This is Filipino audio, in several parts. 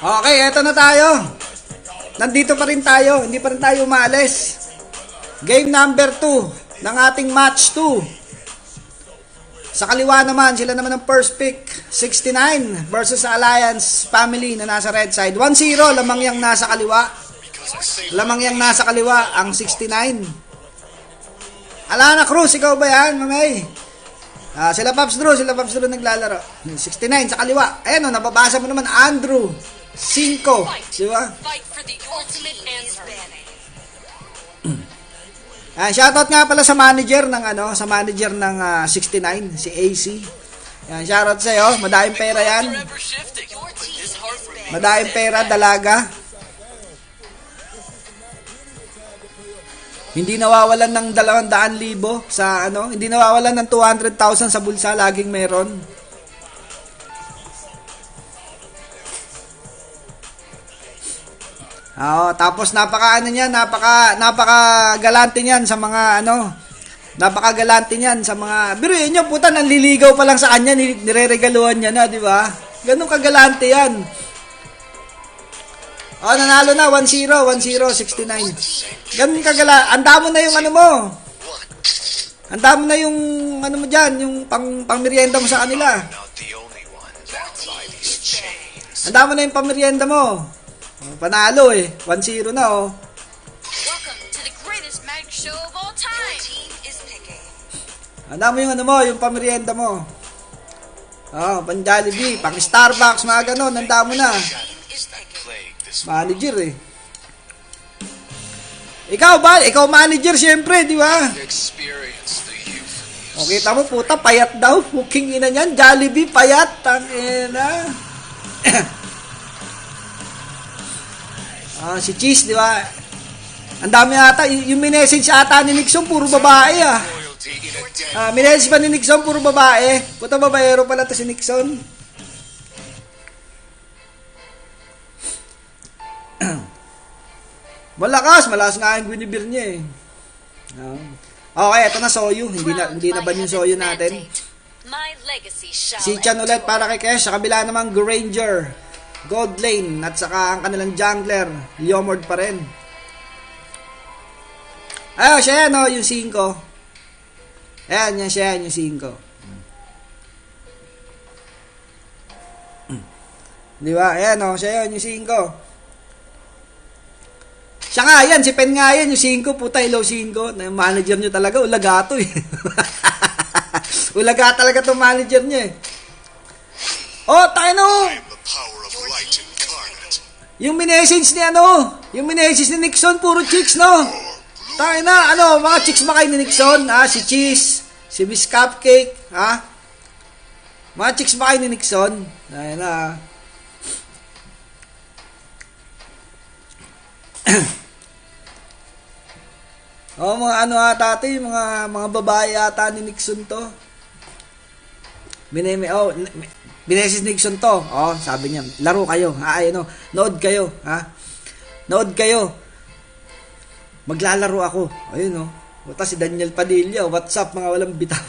Okay, eto na tayo. Nandito pa rin tayo. Hindi pa rin tayo umaalis. Game number 2 ng ating match 2. Sa kaliwa naman, sila naman ang first pick. 69 versus Alliance Family na nasa red side. 1-0, lamang yang nasa kaliwa. Lamang yang nasa kaliwa, ang 69. Alana Cruz, ikaw ba yan, mamay? Sila Pops Drew naglalaro. 69 sa kaliwa. Ayan o, nababasa mo naman, Andrew 5. Di ba? Shoutout nga pala sa manager ng sa manager ng 69, si AC. Yan, shoutout sa iyo. Madaming pera yan. Madaming pera, dalaga. Hindi nawawalan ng 200,000 sa hindi nawawalan ng 200,000 sa bulsa, laging meron. Tapos napaka galante niyan sa mga napaka-galante niyan sa mga biruin niyo, puta, nanliligaw pa lang sa kanya, nireregaluhan niya na, di ba? Ganun kagalante yan. Nanalo na 1-0, 69. Ganun kagala. Anda mo na yung mo. Anda mo na yung mo diyan, yung pangmerienda mo sa kanila. Anda mo na yung pangmerienda mo. Panalo 1-0 na Welcome to the greatest magic show of all time. Anda mo yung yung pamerienda mo. Pang Jollibee, pang Starbucks, mga ganon, anda mo na. Manager Ikaw ba? Ikaw manager syempre, di ba? Kita mo, puta, payat daw. Puking ina niyan, Jollibee, payat. Tangina. Si Cheese, di ba? Ang dami ata, yung minessage ata ni Nixon, puro babae minessage pa ni Nixon, puro babae. Puta, babaero pala to si Nixon. Malakas nga ang Guinevere niya Okay, eto na Soyu. Hindi na ba yung Soyu natin? Si Chan ulit para kay Kesh. Sa kabila naman, Granger, Gold Lane, at saka ang kanilang jungler, Leomord pa rin. Siya yan yung 5. Ayan, siya yan yung 5. Di ba? Ayan siya yan yung 5. Siya nga yan, si Pen nga yan, yung 5, puta, ilaw 5. Na manager nyo talaga, ulaga to Ulaga talaga to manager nyo tayo yung minessage ni yung minessage ni Nixon, puro chicks, tayo na, mga chicks ba kayo ni Nixon? Si Cheese, si Miss Cupcake, mga chicks ba kayo ni Nixon? Tayo na, mga ate, mga babae ata ni Nixon to. Binesis Nixon to. Sabi niya, laro kayo. Nood kayo, Nood kayo. Maglalaro ako. Ayun, Buta si Daniel Padilla, what's up mga walang bitaw.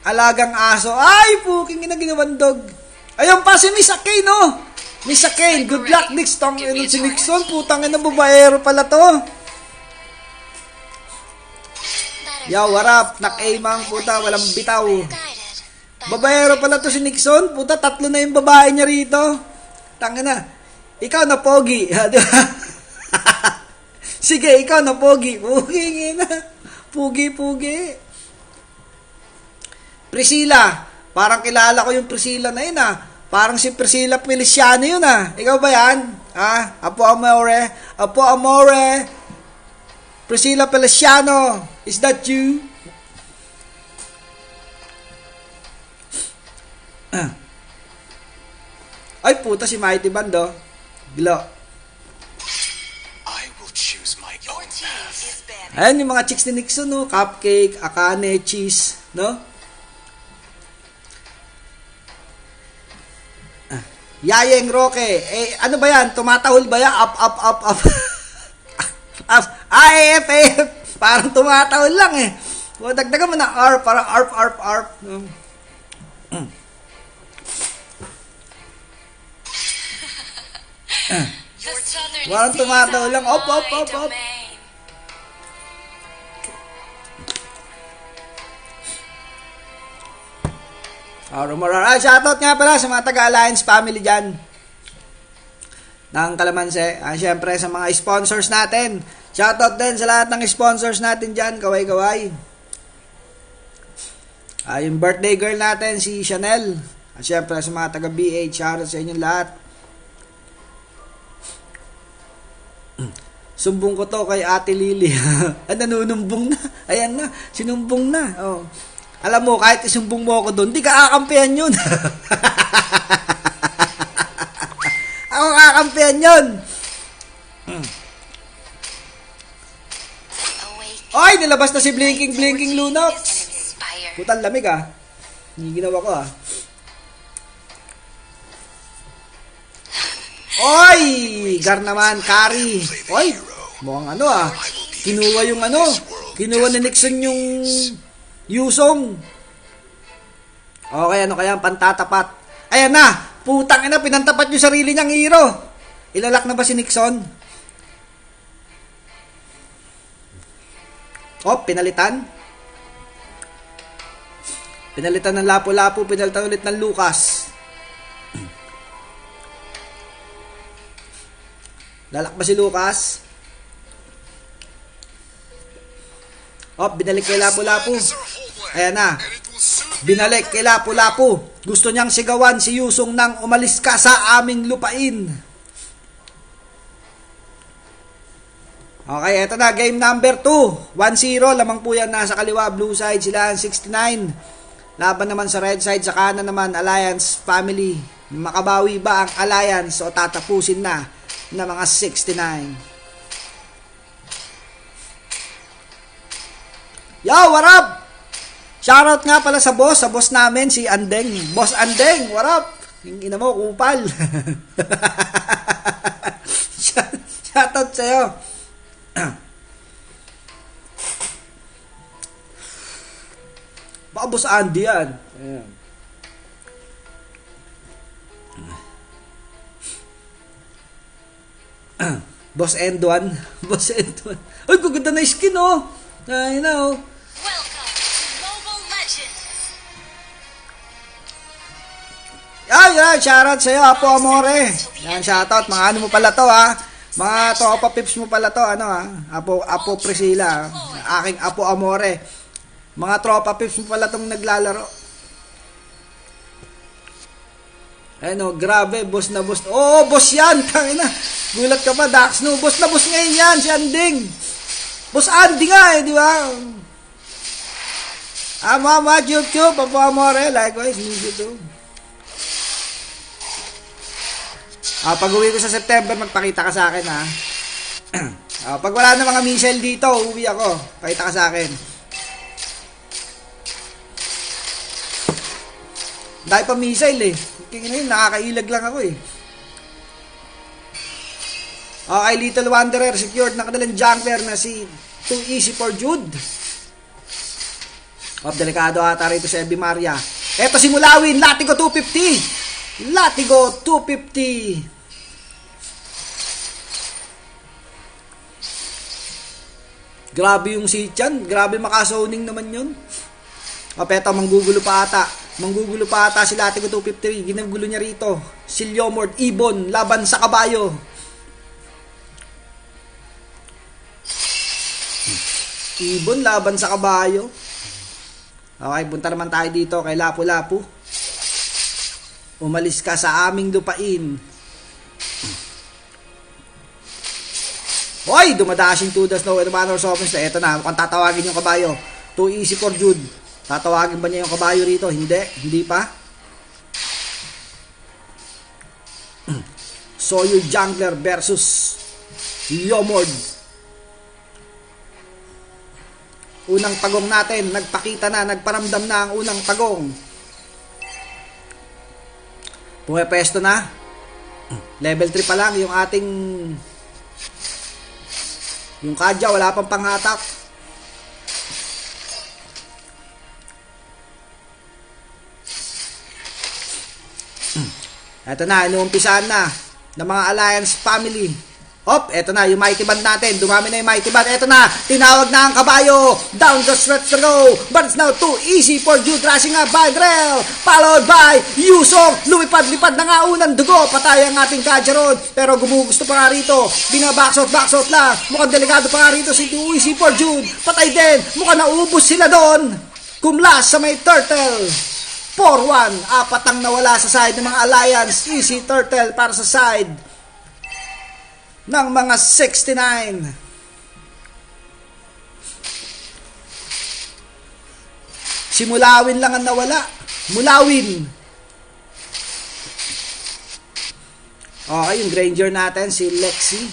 Alagang aso. Ay, puking ginagawandog. Ayun pa si Miss Akane, Miss Akane, good luck next time. Si Nixon, putang ina, babaero pala to. Yo, what up? Nak-aimang, puta, walang bitaw. Babaero pala to si Nixon, puta, 3 na yung babae niya rito. Tangina, ikaw na pogi. Sige, ikaw na pogi. Pugi na. Pugi. Priscilla, parang kilala ko yung Priscilla na yun Parang si Priscilla Feliciano yun Ikaw ba yan? Apo Amore. Priscilla Feliciano. Is that you? Ay, puta, si Mighty Bando. Glo. Ayan yung mga chicks ni Nixon, Cupcake, Akane, Cheese, Yayeng Roque. Ano ba yan? Tumatahol ba yan? Up. AF. Parang tumatahol lang Dagdagan mo na R. Para arp. The southern Walang seas tumataw are lang. Op, op, my op, op. domain. Shoutout nga pala sa mga taga-Alliance family dyan ng Kalamanse. Siyempre sa mga sponsors natin. Shoutout din sa lahat ng sponsors natin dyan. Kaway-kaway. Yung birthday girl natin, si Chanel. Siyempre sa mga taga-BH. Shoutout sa inyong lahat. Sumbong ko to kay Ate Lily. Nanunumbong na. Ayan na. Sinumbong na. Oh. Alam mo, kahit isumbong mo ako doon, di ka kakampihan yun. Ako kakampihan yun. Oy, nilabas na si Blinking Lunok. Putang lamig ah. Hindi ginawa ko ah. Oy, gar naman, Kari. Oy, mukhang ano ah. Kinuha yung ano. Kinuha ni Nixon yung Yusong. Okay, ano kaya pantatapat? Ayan na, putang ina, pinantapat yung sarili niyang hero. Ilalak na ba si Nixon? Pinalitan. Pinalitan ng Lapu-Lapu, pinalitan ulit ng Lucas. Lalak ba si Lucas? Binalik kay Lapu-Lapu. Ayan na. Binalik kay Lapu-Lapu. Gusto niyang sigawan si Yusong nang umalis ka sa aming lupain. Okay, eto na. Game number 2. 1-0. Lamang po yan nasa kaliwa. Blue side sila 69. Laban naman sa red side. Sa kanan naman Alliance family. Makabawi ba ang Alliance o tatapusin na ng mga 69? Yo, what up? Shoutout nga pala sa boss namin, si Andeng. Boss Andeng, what up? Yung ina mo, kupal. Shoutout sa'yo. Baka Boss Andy yan. Ayan. Boss Endwan. Boss Endwan. Ay, gaganda na skin, oh. I know. Welcome to Mobile Legends. Yan, shoutout sa'yo, Apo Amore. Yan, shoutout. Mga ano mo pala to, ha? Mga tropa pips mo pala to, ano, ha? Apo Priscilla, ha? Aking Apo Amore. Mga tropa pips mo pala tong naglalaro. Ano, grabe, boss na boss. Oo, boss yan, tangina. Gulat ka pa, Dax, no? Boss na boss ngayon yan, si Anding. Boss Andy nga, di ba? Mama, chup-chup, Apo Amore, likewise, miss you too. Pag uwi ko sa September, magpakita ka sa akin, ha? Pag wala na mga missile dito, uwi ako. Pakita ka sa akin. Dahil pa missile, eh. Kaya nakakailag lang ako, eh. Okay, Little Wanderer, secured na kanilang jungler na si Too Easy for Jude. Delikado ata rito si Ebi Maria. Eto si Mulawin, Latigo 250. Latigo 250. Grabe yung si Chan. Grabe makasoning naman yun. Peto, manggugulo pa ata. Manggugulo pa ata si Latigo 253. Ginagulo niya rito. Si Leomord Ibon laban sa kabayo. Ibon laban sa kabayo. Okay, punta naman tayo dito kay Lapu-Lapu. Umalis ka sa aming lupain. Hoy, dumadashing to the snow and manor softness na. Eto na, mukhang tatawagin yung kabayo. Too easy for Jude. Tatawagin ba niya yung kabayo rito? Hindi pa. Sawyer Jungler versus Leomord. Unang tagong natin, nagpakita na, nagparamdam na ang unang tagong. Pumepesto na. Level 3 pa lang yung ating yung Kadya, wala pang panghatak. Eto na, inuumpisaan na. ng mga Alliance family. Eto na, yung Mighty Band natin. Dumami na yung Mighty Band. Eto na, tinawag na ang kabayo. Down the stretch to go. But it's now too easy for Jude rushing up by Drell. Followed by Yusong. Lumipad-lipad na nga unang dugo. Patay ang ating Kajaron. Pero gumugusto pa nga rito. Binabacksot lang. Mukhang delikado pa nga rito si too easy for Jude. Patay din. Mukhang naubos sila doon. Kumlas sa may Turtle. 4-1. Apat ang nawala sa side ng mga Alliance. Easy Turtle para sa side ng mga 69. Si Mulawin lang ang nawala. Mulawin. Okay, yung Granger natin, si Lexi.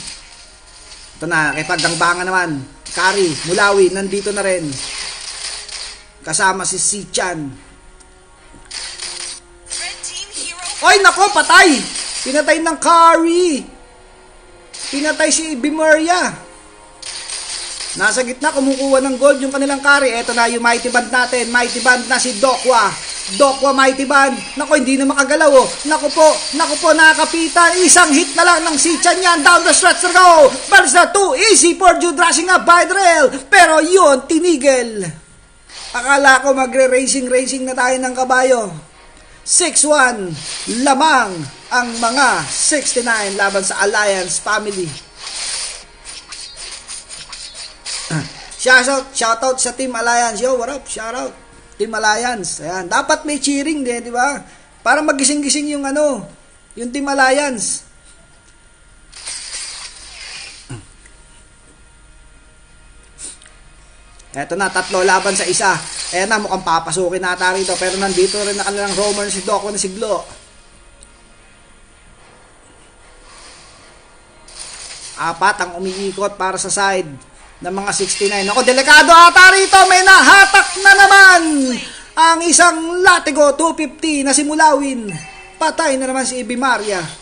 Ito na, kay pagdangbangan naman. Kari, Mulawin, nandito na rin. Kasama si Sichan. Ay, nako, patay! Pinatay ng Kari. Pinatay si Bimaria. Nasa gitna, kumukuha ng gold yung kanilang Kari. Eto na yung Mighty Band natin. Mighty Band na si Dokwa. Dokwa Mighty Band. Nako, hindi na makagalaw oh. Nako po, nakakapitan. Isang hit na lang ng Sichan yan. Down the stretch to go. But it's not too easy for Jude rushing up by the rail. Pero yun, tinigil. Akala ko magre-racing na tayo ng kabayo. 6-1. Lamang ang mga 69 laban sa Alliance family. Shoutout sa Team Alliance. Yo, what up? Shoutout Team Alliance. Ayan, dapat may cheering din, di ba? Para magising-gising yung yung Team Alliance. Eto na, 3 laban sa 1. Ayan na, mukhang papasukin nata rito. Pero nandito rin na kanilang roamer si Doko na si Glo. Apat ang umiikot para sa side ng mga 69. Ako, delikado ata rito. May nahatak na naman ang isang Latigo 250 na si Mulawin. Patay na naman si Ibimaria.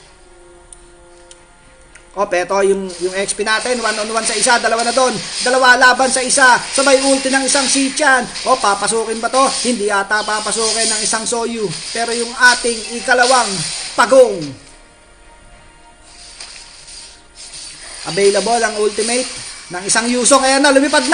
Eto yung XP natin, 1-on-1 sa isa, dalawa na doon, dalawa laban sa isa, sabay ulti ng isang Sichan. Papasukin ba to? Hindi ata papasukin ng isang Soyu, pero yung ating ikalawang Pagong. Available ang ultimate ng isang Yusong. Ayan na, lumipad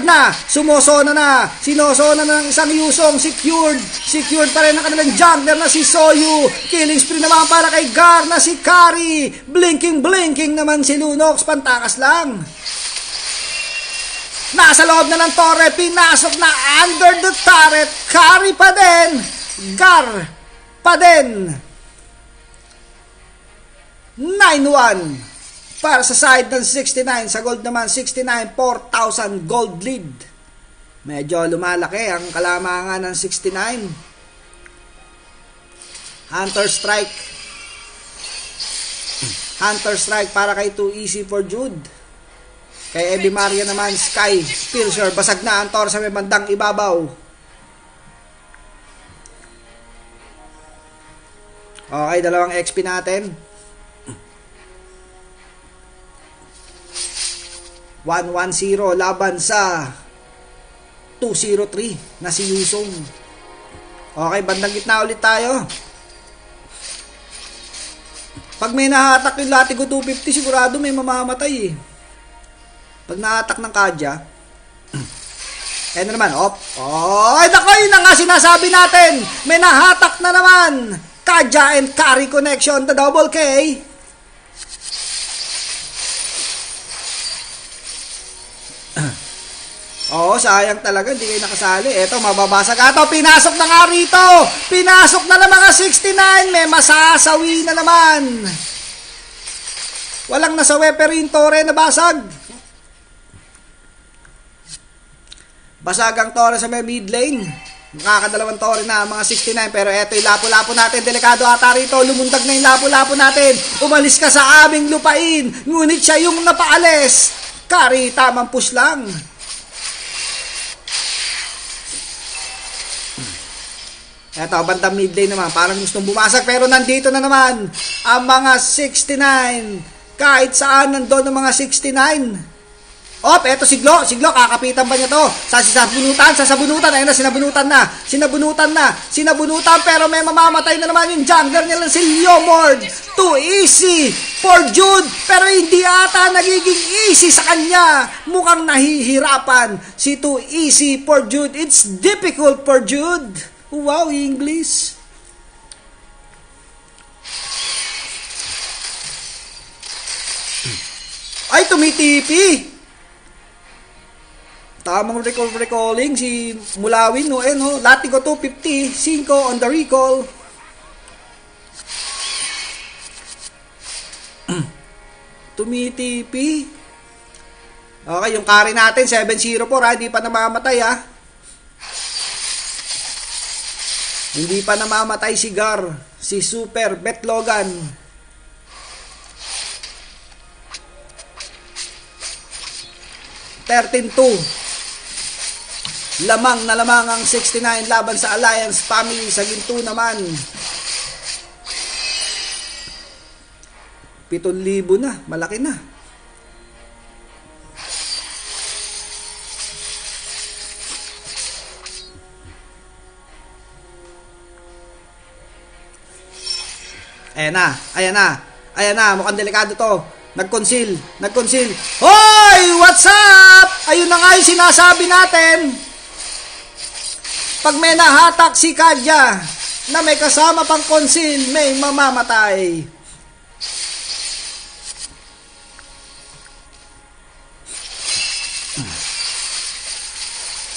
na, sumosona na, sinosona na ng isang Yusong. Secured pa rin ang kanilang jungler na si Soyu. Killing spree naman para kay Gar na si Kari. Blinking naman si Lunox, pantakas lang. Nasa loob na ng torre, pinasok na under the turret. Kari pa din, Gar pa din. 9-1 para sa side ng 69. Sa gold naman 69, 4,000 gold lead. Medyo lumalaki ang kalamangan ng 69. Hunter strike para kay Too Easy for Jude. Kay Ebimaria naman, Sky Pilser. Basag na ang tor sa may bandang ibabaw. Okay, dalawang XP natin. 1-1-0 laban sa 2-0-3 na si Yusong. Okay, bandang gitna ulit tayo. Pag may nahatak yung Latigo 250, sigurado may mamamatay eh. Pag nahatak ng Kadya. Ayan na naman, ay nako, yun na nga sinasabi natin. May nahatak na naman. Kadya and Kari connection, the double K. Sayang talaga, hindi kayo nakasali. Eto, mababasag ato. Pinasok na nga rito. Pinasok na ng mga 69. May masasawi na naman. Walang nasawi, pero yung tore nabasag. Basag ang tore sa may mid lane. Makakadalawang tore na mga 69. Pero eto yung lapo-lapo natin. Delikado ata rito. Lumundag na yung lapo-lapo natin. Umalis ka sa aming lupain. Ngunit siya yung napaalis. Kari, tamang push lang. Eto, bandang mid lane naman. Parang gustong bumasag. Pero nandito na naman ang mga 69. Kahit saan nandun ang mga 69. Eto si Glo, kakapitan ba niya to? Sasabunutan, ayun na, sinabunutan, pero may mamamatay na naman yung jungler nila si Leomord. Too easy for Jude, pero hindi ata nagiging easy sa kanya. Mukhang nahihirapan si Too easy for Jude. It's difficult for Jude. Wow, English. Ay, tumitipi. Tamang recalling si Mulawin, no? Latigo 250, 5 on the recall. Tumitipi. Okay, yung carry natin 704, hindi pa namamatay, ha. Hindi pa namamatay si Gar, si Super Betlogan. Lamang na lamang ang 69 laban sa Alliance Family. Sa ginto naman 7,000 na, malaki na. Ayan na, mukhang delikado to. Nag-conceal. Hoy! What's up? Ayun na nga yung sinasabi natin. Pag may nahatak si Kadya na may kasama pang conceal, may mamamatay.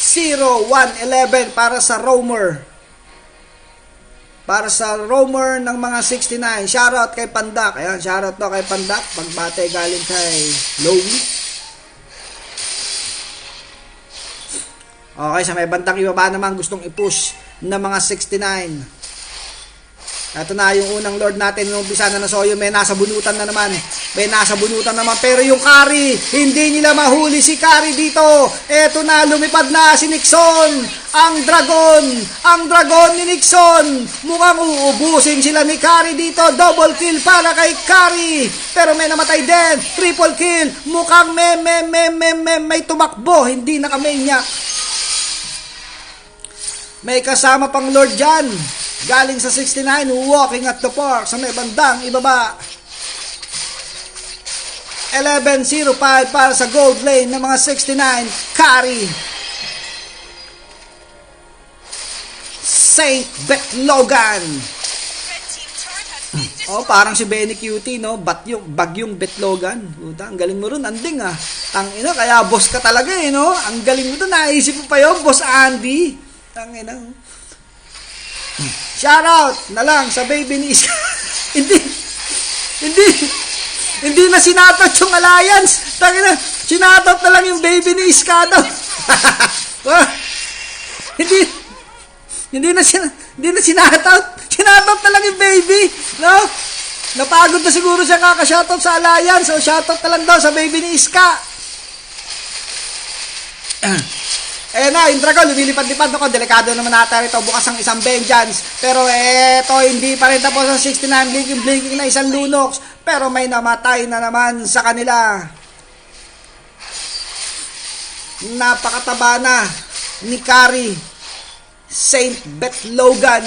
Zero, 1-11 para sa roamer. Para sa roamer ng mga 69. Shoutout kay Pandak. Ayan, shoutout to kay Pandak. Pagbate galing kay Lowy. Okay, sa may bandang ibaba naman gustong i-push ng mga 69. Ito na yung unang Lord natin. Nung umpisa na nasoyo, may nasa bunutan na naman. Pero yung Kari, hindi nila mahuli si Kari dito. Eto na, lumipad na si Nixon. Ang dragon ni Nixon. Mukhang uubusin sila ni Kari dito. Double kill para kay Kari. Pero may namatay din. Triple kill. Mukhang may tumakbo. Hindi nakamaniac. May kasama pang Lord dyan. Galing sa 69, walking at the park sa may bandang ibaba. 11:05 para sa gold lane ng mga 69. Kari. Saint Betlogan. Parang si Benny Cutie, no? Bagyong Betlogan. Ang galing mo rin, anding, ah. Tangina, kaya boss ka talaga, no? Ang galing mo doon, naisip mo pa yun, Boss Andy. Tangina, shoutout na lang sa baby ni Iska. Hindi na sinatot yung Alliance. Tangina, sinatot na lang yung baby ni Iska daw. hindi na sinatot. Sinatot na lang yung baby, no? Napagod na siguro siya kaka-shoutout sa Alliance. So shoutout na lang daw sa baby ni Iska. Na, yung dragon, lumilipad-lipad ako. Delikado naman natin ito. Bukas ang isang vengeance. Pero hindi pa rin tapos ang 69. Blinking na isang Lunox. Pero may namatay na naman sa kanila. Napakataba na ni Kari. Saint Betlogan.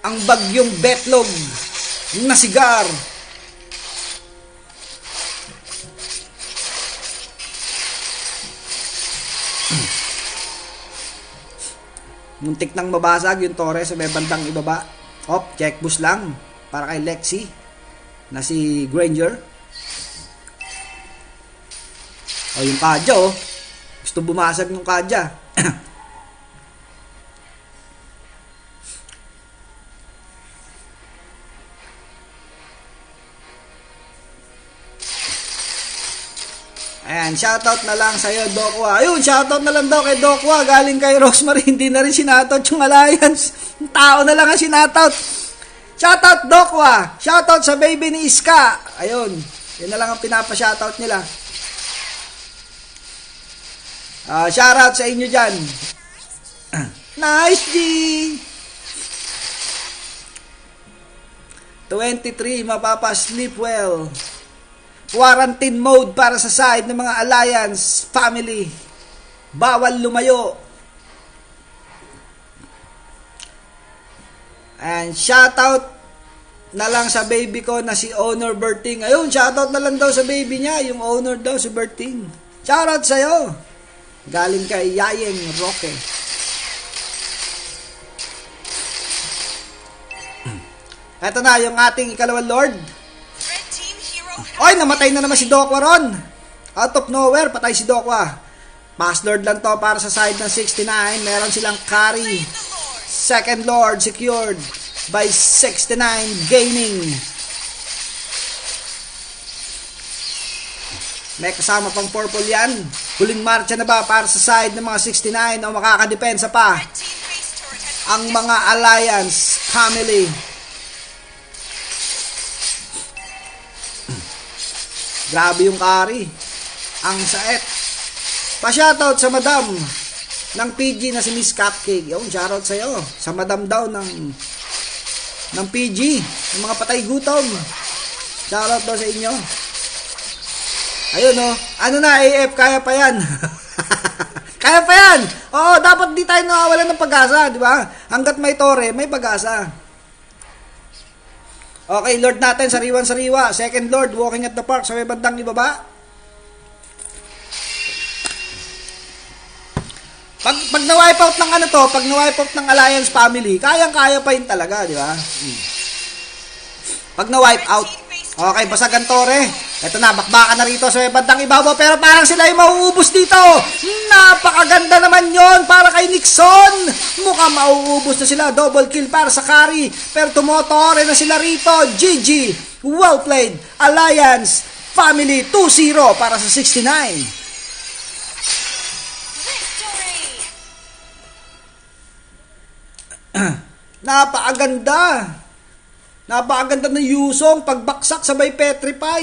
Ang bagyong Betlog na sigar. Muntik nang mabasag yung Torres sa may bandang ibaba. Check boost lang para kay Lexi na si Granger. Yung Kadya, gusto bumasag ng Kadya. Ayan, shoutout na lang sa'yo, Dokwa. Ayun, shoutout na lang daw kay Dokwa. Galing kay Rosemary, hindi na rin sinatout yung Alliance. Tao na lang ang sinatout. Shoutout, Dokwa. Shoutout sa baby ni Iska. Ayun, yun na lang ang pinapa-shoutout nila. Shoutout sa inyo dyan. Nice, G! 23, mapapa-sleep well. Quarantine mode para sa side ng mga Alliance family. Bawal lumayo. And shoutout na lang sa baby ko na si Owner Berting. Ayun, shoutout na lang daw sa baby niya. Yung owner daw si Berting. Shoutout sa'yo. Galing kay Yayeng Roque. Eto na, yung ating ikalawang Lord. Red Team Hero Oy, namatay na naman si Dokwa ron. Out of nowhere, patay si Dokwa. Pass Lord lang to para sa side ng 69. Meron silang carry. Second Lord secured by 69 gaining. May kasama pang purple yan. Huling marcha na ba para sa side ng mga 69 o makakadepensa pa Red Team base turret has ang mga Alliance family. Grabe yung carry. Ang saet. Pa-shoutout sa madam ng PG na si Miss Cupcake. Yung shoutout sa'yo. Sa madam daw ng PG. Ng mga patay gutom. Shoutout daw sa inyo. Ayun oh. Ano na AF, kaya pa yan. Kaya pa yan. Oo, dapat di tayo nawawalan ng pag-asa, di ba? Hanggat may tore, may pag-asa. Okay, Lord natin, sariwan-sariwa. Second Lord, walking at the park sa may bandang ibaba. Pag na-wipe out ng ano to, pag na-wipe out ng Alliance family, kayang-kaya pa yun talaga, di ba? Pag na-wipe out. Okay, basagan tore. Ito na, bakbakan na rito sa may bandang ibabaw, pero parang sila yung mauubos dito. Napakaganda naman yon para kay Nixon. Mukhang mauubos na sila. Double kill para sa carry. Pero tumotore na sila rito. GG. Well played. Alliance family 2-0 para sa 69. victory. Napakaganda. Napakaganda ng Yusong pagbaksak sabay petrify.